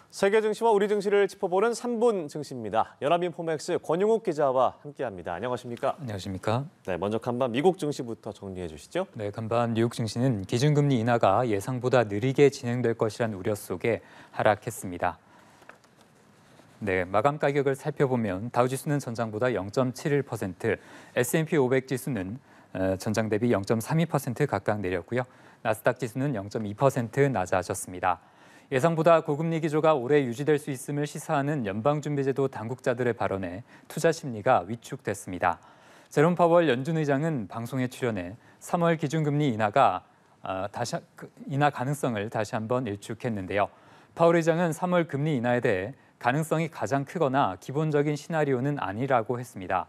세계 증시와 우리 증시를 짚어보는 3분 증시입니다. 연합인포맥스 권용욱 기자와 함께합니다. 안녕하십니까? 안녕하십니까? 네, 먼저 간밤 미국 증시부터 정리해 주시죠. 네, 간밤 뉴욕 증시는 기준금리 인하가 예상보다 느리게 진행될 것이란 우려 속에 하락했습니다. 네, 마감 가격을 살펴보면 다우지수는 전장보다 0.71%, S&P 500 지수는 전장 대비 0.32% 각각 내렸고요. 나스닥 지수는 0.2% 낮아졌습니다. 예상보다 고금리 기조가 오래 유지될 수 있음을 시사하는 연방준비제도 당국자들의 발언에 투자 심리가 위축됐습니다. 제롬 파월 연준 의장은 방송에 출연해 3월 기준금리 인하 가능성을 다시 한번 일축했는데요. 파월 의장은 3월 금리 인하에 대해 가능성이 가장 크거나 기본적인 시나리오는 아니라고 했습니다.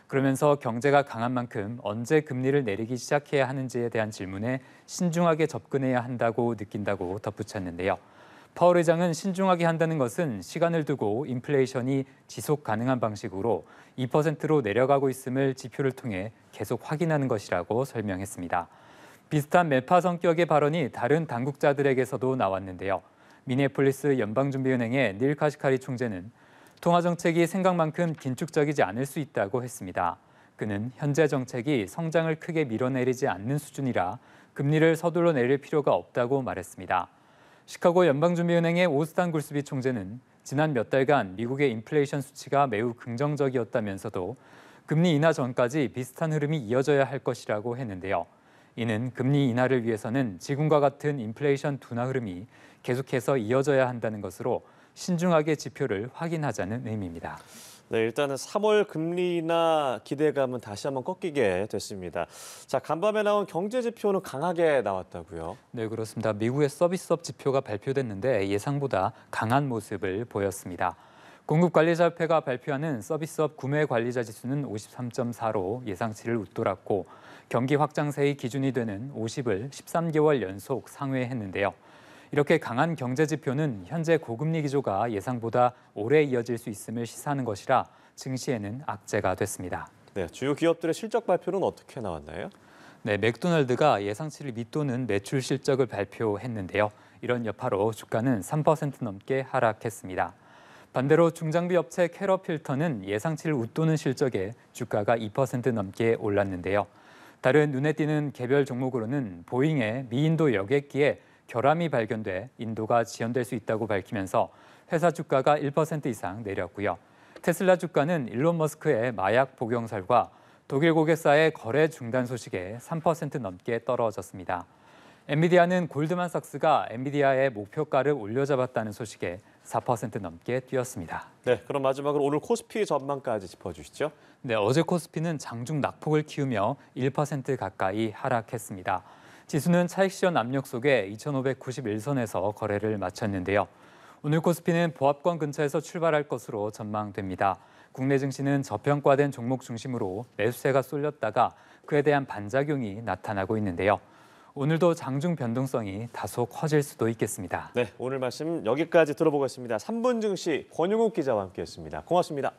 그러면서 경제가 강한 만큼 언제 금리를 내리기 시작해야 하는지에 대한 질문에 신중하게 접근해야 한다고 느낀다고 덧붙였는데요. 파월 의장은 신중하게 한다는 것은 시간을 두고 인플레이션이 지속 가능한 방식으로 2%로 내려가고 있음을 지표를 통해 계속 확인하는 것이라고 설명했습니다. 비슷한 매파 성격의 발언이 다른 당국자들에게서도 나왔는데요. 미네폴리스 연방준비은행의 닐 카시카리 총재는 통화정책이 생각만큼 긴축적이지 않을 수 있다고 했습니다. 그는 현재 정책이 성장을 크게 밀어내리지 않는 수준이라 금리를 서둘러 내릴 필요가 없다고 말했습니다. 시카고 연방준비은행의 오스탄 굴스비 총재는 지난 몇 달간 미국의 인플레이션 수치가 매우 긍정적이었다면서도 금리 인하 전까지 비슷한 흐름이 이어져야 할 것이라고 했는데요. 이는 금리 인하를 위해서는 지금과 같은 인플레이션 둔화 흐름이 계속해서 이어져야 한다는 것으로 신중하게 지표를 확인하자는 의미입니다. 네, 일단은 3월 금리 인하 기대감은 다시 한번 꺾이게 됐습니다. 자, 간밤에 나온 경제 지표는 강하게 나왔다고요? 네, 그렇습니다. 미국의 서비스업 지표가 발표됐는데 예상보다 강한 모습을 보였습니다. 공급관리자협회가 발표하는 서비스업 구매관리자 지수는 53.4로 예상치를 웃돌았고 경기 확장세의 기준이 되는 50을 13개월 연속 상회했는데요. 이렇게 강한 경제 지표는 현재 고금리 기조가 예상보다 오래 이어질 수 있음을 시사하는 것이라 증시에는 악재가 됐습니다. 네, 주요 기업들의 실적 발표는 어떻게 나왔나요? 네, 맥도날드가 예상치를 밑도는 매출 실적을 발표했는데요. 이런 여파로 주가는 3% 넘게 하락했습니다. 반대로 중장비 업체 캐러필터는 예상치를 웃도는 실적에 주가가 2% 넘게 올랐는데요. 다른 눈에 띄는 개별 종목으로는 보잉의 미인도 여객기에 결함이 발견돼 인도가 지연될 수 있다고 밝히면서 회사 주가가 1% 이상 내렸고요. 테슬라 주가는 일론 머스크의 마약 복용설과 독일 고객사의 거래 중단 소식에 3% 넘게 떨어졌습니다. 엔비디아는 골드만삭스가 엔비디아의 목표가를 올려잡았다는 소식에 4% 넘게 뛰었습니다. 네, 그럼 마지막으로 오늘 코스피 전망까지 짚어주시죠. 네, 어제 코스피는 장중 낙폭을 키우며 1% 가까이 하락했습니다. 지수는 차익 실현 압력 속에 2,591선에서 거래를 마쳤는데요. 오늘 코스피는 보합권 근처에서 출발할 것으로 전망됩니다. 국내 증시는 저평가된 종목 중심으로 매수세가 쏠렸다가 그에 대한 반작용이 나타나고 있는데요. 오늘도 장중 변동성이 다소 커질 수도 있겠습니다. 네, 오늘 말씀 여기까지 들어보겠습니다. 3분 증시 권용욱 기자와 함께했습니다. 고맙습니다.